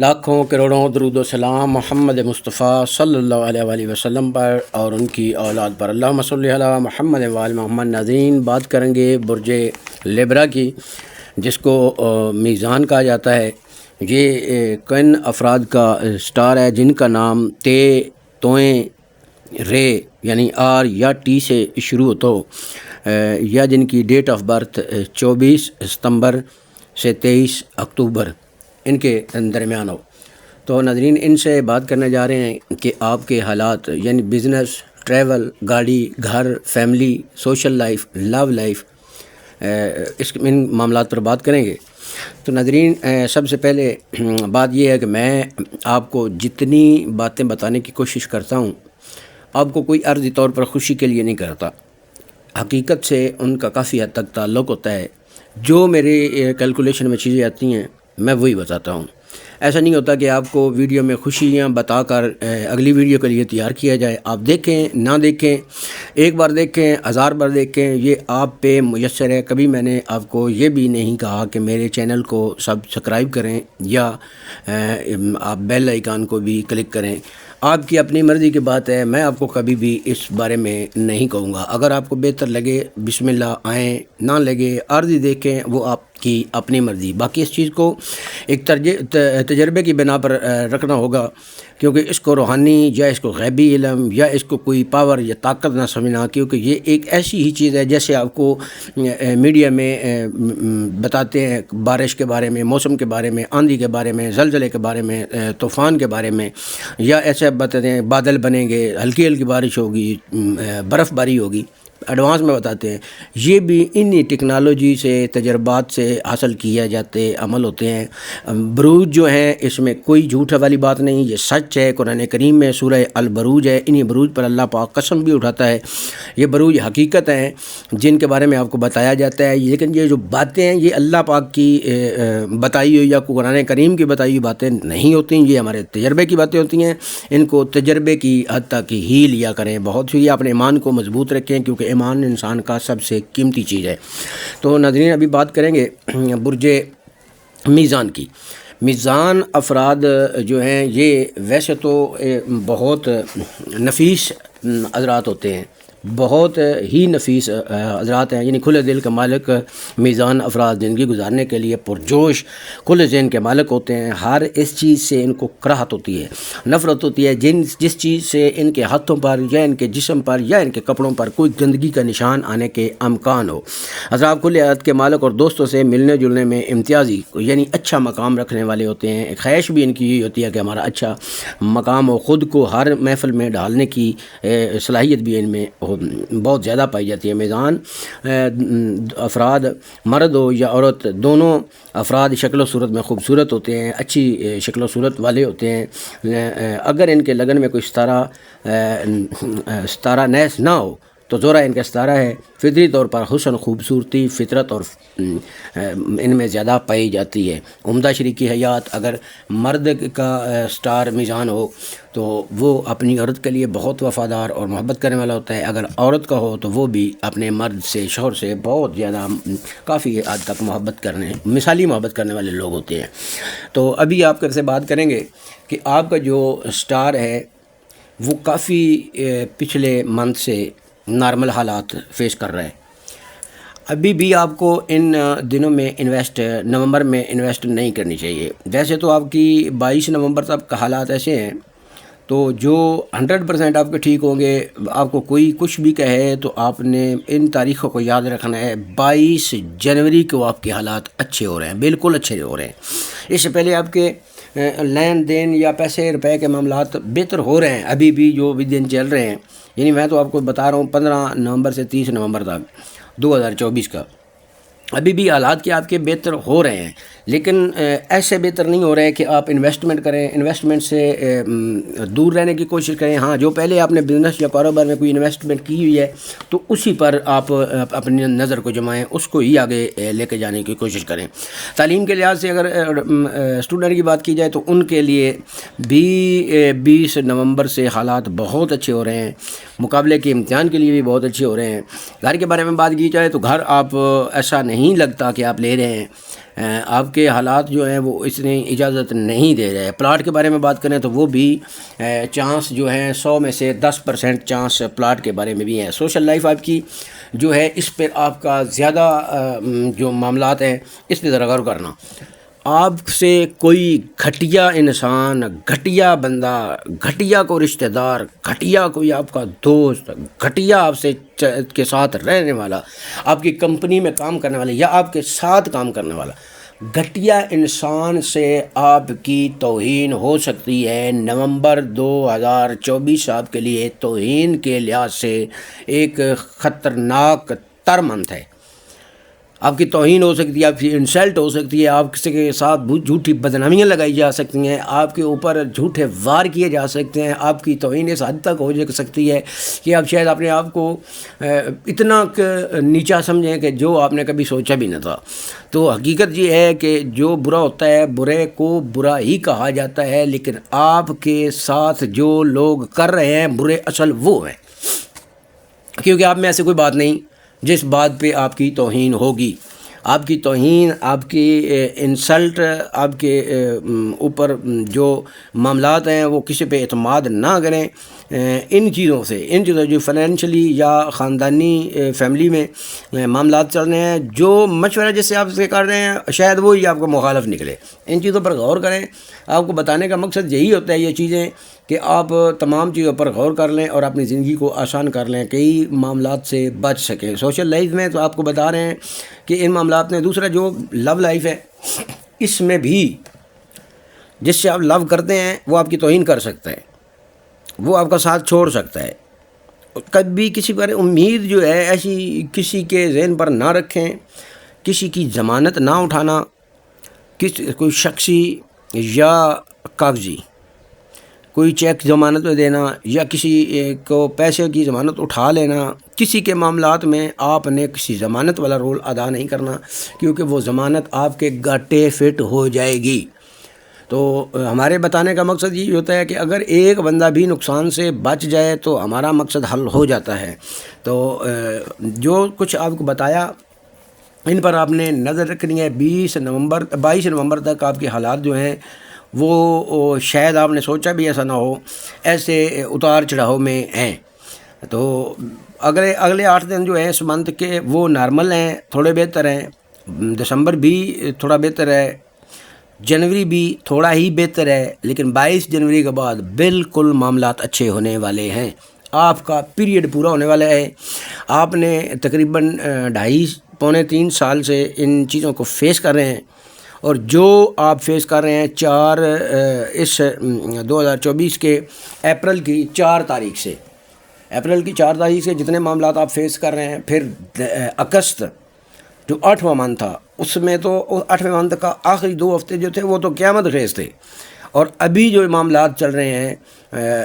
لاکھوں کروڑوں درود و سلام محمد مصطفیٰ صلی اللہ علیہ وآلہ وسلم پر اور ان کی اولاد پر، اللہم صلی علی محمد وآل محمد۔ ناظرین، بات کریں گے برج لیبرا کی، جس کو میزان کہا جاتا ہے۔ یہ کن افراد کا سٹار ہے جن کا نام تے، توئیں، رے یعنی آر یا ٹی سے شروع ہو، یا جن کی ڈیٹ آف برتھ 24 ستمبر سے 23 اکتوبر ان کے درمیان ہو۔ تو ناظرین، ان سے بات کرنے جا رہے ہیں کہ آپ کے حالات یعنی بزنس، ٹریول، گاڑی، گھر، فیملی، سوشل لائف، لو لائف، ان معاملات پر بات کریں گے۔ تو ناظرین، سب سے پہلے بات یہ ہے کہ میں آپ کو جتنی باتیں بتانے کی کوشش کرتا ہوں، آپ کو کوئی عرضی طور پر خوشی کے لیے نہیں کرتا، حقیقت سے ان کا کافی حد تک تعلق ہوتا ہے۔ جو میرے کیلکولیشن میں چیزیں آتی ہیں میں وہی بتاتا ہوں۔ ایسا نہیں ہوتا کہ آپ کو ویڈیو میں خوشیاں بتا کر اگلی ویڈیو کے لیے تیار کیا جائے۔ آپ دیکھیں نہ دیکھیں، ایک بار دیکھیں، ہزار بار دیکھیں، یہ آپ پہ میسر ہے۔ کبھی میں نے آپ کو یہ بھی نہیں کہا کہ میرے چینل کو سبسکرائب کریں یا آپ بیل آئیکن کو بھی کلک کریں۔ آپ کی اپنی مرضی کی بات ہے، میں آپ کو کبھی بھی اس بارے میں نہیں کہوں گا۔ اگر آپ کو بہتر لگے بسم اللہ آئیں، نہ لگے عارضی دیکھیں، وہ آپ کی اپنی مرضی۔ باقی اس چیز کو ایک تجربے کی بنا پر رکھنا ہوگا، کیونکہ اس کو روحانی یا اس کو غیبی علم یا اس کو کوئی پاور یا طاقت نہ سمجھنا، کیونکہ یہ ایک ایسی ہی چیز ہے جیسے آپ کو میڈیا میں بتاتے ہیں بارش کے بارے میں، موسم کے بارے میں، آندھی کے بارے میں، زلزلے کے بارے میں، طوفان کے بارے میں، یا ایسے بتاتے ہیں بادل بنیں گے، ہلکی ہلکی بارش ہوگی، برف باری ہوگی، ایڈوانس میں بتاتے ہیں۔ یہ بھی انہی ٹیکنالوجی سے، تجربات سے حاصل کیا جاتے عمل ہوتے ہیں۔ بروج جو ہیں، اس میں کوئی جھوٹ والی بات نہیں، یہ سچ ہے۔ قرآن کریم میں سورہ البروج ہے، انہی بروج پر اللہ پاک قسم بھی اٹھاتا ہے۔ یہ بروج حقیقت ہیں جن کے بارے میں آپ کو بتایا جاتا ہے، لیکن یہ جو باتیں ہیں یہ اللہ پاک کی بتائی ہوئی یا قرآن کریم کی بتائی ہوئی باتیں نہیں ہوتی، یہ ہمارے تجربے کی باتیں ہوتی ہیں۔ ان کو تجربے کی حد تک ہی لیا کریں، بہت ہی اپنے ایمان کو مضبوط رکھیں، کیونکہ ایمان انسان کا سب سے قیمتی چیز ہے۔ تو ناظرین، ابھی بات کریں گے برج میزان کی۔ میزان افراد جو ہیں یہ ویسے تو بہت نفیس حضرات ہوتے ہیں، بہت ہی نفیس حضرات ہیں، یعنی کھلے دل کے مالک میزان افراد زندگی گزارنے کے لیے پرجوش کھلے ذہن کے مالک ہوتے ہیں۔ ہر اس چیز سے ان کو کراہت ہوتی ہے، نفرت ہوتی ہے، جس چیز سے ان کے ہاتھوں پر یا ان کے جسم پر یا ان کے کپڑوں پر کوئی گندگی کا نشان آنے کے امکان ہو۔ حضرات کھلے عہد کے مالک اور دوستوں سے ملنے جلنے میں امتیازی یعنی اچھا مقام رکھنے والے ہوتے ہیں۔ خواہش بھی ان کی یہ ہوتی ہے کہ ہمارا اچھا مقام ہو، خود کو ہر محفل میں ڈھالنے کی صلاحیت بھی ان میں بہت زیادہ پائی جاتی ہے۔ میزان افراد مرد ہو یا عورت، دونوں افراد شکل و صورت میں خوبصورت ہوتے ہیں، اچھی شکل و صورت والے ہوتے ہیں۔ اگر ان کے لگن میں کوئی ستارہ نیس نہ ہو تو زورہ ان کا ستارہ ہے۔ فطری طور پر حسن، خوبصورتی، فطرت اور ان میں زیادہ پائی جاتی ہے۔ عمدہ شریکی حیات، اگر مرد کا سٹار میزان ہو تو وہ اپنی عورت کے لیے بہت وفادار اور محبت کرنے والا ہوتا ہے۔ اگر عورت کا ہو تو وہ بھی اپنے مرد سے، شوہر سے بہت زیادہ کافی حد تک مثالی محبت کرنے والے لوگ ہوتے ہیں۔ تو ابھی آپ سے بات کریں گے کہ آپ کا جو سٹار ہے وہ کافی پچھلے منتھ سے نارمل حالات فیس کر رہا ہے۔ ابھی بھی آپ کو ان دنوں میں نومبر میں انویسٹ نہیں کرنی چاہیے۔ ویسے تو آپ کی 22 نومبر تک حالات ایسے ہیں تو جو 100% آپ کے ٹھیک ہوں گے۔ آپ کو کوئی کچھ بھی کہے تو آپ نے ان تاریخوں کو یاد رکھنا ہے۔ 22 جنوری کو آپ کے حالات اچھے ہو رہے ہیں، بالکل اچھے ہو رہے ہیں۔ اس سے پہلے آپ کے لین دین یا پیسے روپے کے معاملات بہتر ہو رہے ہیں، ابھی بھی جو بھی دن چل رہے ہیں۔ یعنی میں تو آپ کو بتا رہا ہوں 15 نومبر سے 30 نومبر تک 2024 کا ابھی بھی حالات کے آپ کے بہتر ہو رہے ہیں، لیکن ایسے بہتر نہیں ہو رہے ہیں کہ آپ انویسٹمنٹ کریں، انویسٹمنٹ سے دور رہنے کی کوشش کریں۔ ہاں، جو پہلے آپ نے بزنس یا کاروبار میں کوئی انویسٹمنٹ کی ہوئی ہے تو اسی پر آپ اپنی نظر کو جمائیں، اس کو ہی آگے لے کے جانے کی کوشش کریں۔ تعلیم کے لحاظ سے اگر اسٹوڈنٹ کی بات کی جائے تو ان کے لیے بھی 20 نومبر سے حالات بہت اچھے ہو رہے ہیں، مقابلے کے امتحان کے لیے بھی بہت اچھے ہو رہے ہیں۔ گھر کے بارے میں بات کی جائے تو گھر آپ ایسا نہیں لگتا کہ آپ لے رہے ہیں، آپ کے حالات جو ہیں وہ اس نے اجازت نہیں دے رہے. پلاٹ کے بارے میں بات کریں تو وہ بھی چانس جو ہیں 100 میں سے 10% چانس پلاٹ کے بارے میں بھی ہیں. سوشل لائف آپ کی جو ہے اس پہ آپ کا زیادہ جو معاملات ہیں اس پہ ذرا غور کرنا. آپ سے کوئی گھٹیا انسان، گھٹیا بندہ، گھٹیا کو رشتہ دار، گھٹیا کوئی آپ کا دوست، گھٹیا آپ سے کے ساتھ رہنے والا، آپ کی کمپنی میں کام کرنے والا یا آپ کے ساتھ کام کرنے والا گھٹیا انسان سے آپ کی توہین ہو سکتی ہے. نومبر 2024 آپ کے لیے توہین کے لحاظ سے ایک خطرناک تر منتھ ہے. آپ کی توہین ہو سکتی ہے، آپ کی انسلٹ ہو سکتی ہے، آپ کسی کے ساتھ جھوٹی بدنامیاں لگائی جا سکتی ہیں، آپ کے اوپر جھوٹے وار کیے جا سکتے ہیں. آپ کی توہین اس حد تک ہو سکتی ہے کہ آپ شاید اپنے آپ کو اتنا نیچا سمجھیں کہ جو آپ نے کبھی سوچا بھی نہ تھا. تو حقیقت یہ ہے کہ جو برا ہوتا ہے برے کو برا ہی کہا جاتا ہے، لیکن آپ کے ساتھ جو لوگ کر رہے ہیں برے اصل وہ ہیں، کیونکہ آپ میں ایسی کوئی بات نہیں جس بات پہ آپ کی توہین ہوگی. آپ کی توہین، آپ کی انسلٹ، آپ کے اوپر جو معاملات ہیں وہ کسی پہ اعتماد نہ کریں. ان چیزوں جو فائنینشلی یا خاندانی فیملی میں معاملات چل رہے ہیں، جو مشورہ جس سے آپ سے کر رہے ہیں شاید وہی آپ کو مخالف نکلے. ان چیزوں پر غور کریں. آپ کو بتانے کا مقصد یہی ہوتا ہے یہ چیزیں کہ آپ تمام چیزوں پر غور کر لیں اور اپنی زندگی کو آسان کر لیں، کئی معاملات سے بچ سکیں. سوشل لائف میں تو آپ کو بتا رہے ہیں کہ ان معاملات میں دوسرا جو لو لائف ہے اس میں بھی جس سے آپ لو کرتے ہیں وہ آپ کی توہین کر سکتا ہے، وہ آپ کا ساتھ چھوڑ سکتا ہے. کبھی کسی پر امید جو ہے ایسی کسی کے ذہن پر نہ رکھیں. کسی کی ضمانت نہ اٹھانا، کوئی شخصی یا کاغذی کوئی چیک ضمانت میں دینا یا کسی کو پیسے کی ضمانت اٹھا لینا، کسی کے معاملات میں آپ نے کسی ضمانت والا رول ادا نہیں کرنا، کیونکہ وہ ضمانت آپ کے گاٹے فٹ ہو جائے گی. تو ہمارے بتانے کا مقصد یہ ہوتا ہے کہ اگر ایک بندہ بھی نقصان سے بچ جائے تو ہمارا مقصد حل ہو جاتا ہے. تو جو کچھ آپ کو بتایا ان پر آپ نے نظر رکھنی ہے. 22 نومبر تک آپ کے حالات جو ہیں وہ شاید آپ نے سوچا بھی ایسا نہ ہو، ایسے اتار چڑھاؤ میں ہیں. تو اگلے 8 دن جو ہیں اس منتھ کے وہ نارمل ہیں، تھوڑے بہتر ہیں. دسمبر بھی تھوڑا بہتر ہے، جنوری بھی تھوڑا ہی بہتر ہے، لیکن 22 جنوری کے بعد بالکل معاملات اچھے ہونے والے ہیں. آپ کا پیریڈ پورا ہونے والا ہے. آپ نے تقریباً 2.5-3 سال سے ان چیزوں کو فیس کر رہے ہیں، اور جو آپ فیس کر رہے ہیں اس 2024 کے اپریل کی 4 تاریخ سے جتنے معاملات آپ فیس کر رہے ہیں، پھر اگست جو 8واں منتھ تھا اس میں تو 8ویں منتھ کا آخری 2 ہفتے جو تھے وہ تو قیامت خیز تھے. اور ابھی جو معاملات چل رہے ہیں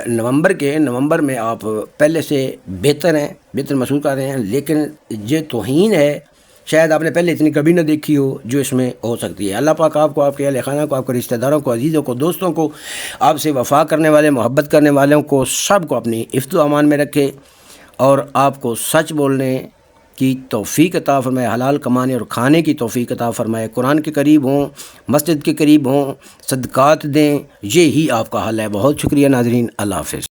نومبر میں آپ پہلے سے بہتر محسوس کر رہے ہیں. لیکن یہ توہین ہے شاید آپ نے پہلے اتنی کبھی نہ دیکھی ہو جو اس میں ہو سکتی ہے. اللہ پاک آپ کو، آپ کے اہل خانہ کو، آپ کے رشتہ داروں کو، عزیزوں کو، دوستوں کو، آپ سے وفا کرنے والے، محبت کرنے والوں کو، سب کو اپنی حفظ و امان میں رکھے اور آپ کو سچ بولنے کی توفیق عطا فرمائے، حلال کمانے اور کھانے کی توفیق عطا فرمائے، قرآن کے قریب ہوں، مسجد کے قریب ہوں، صدقات دیں. یہی آپ کا حل ہے. بہت شکریہ ناظرین. اللہ حافظ.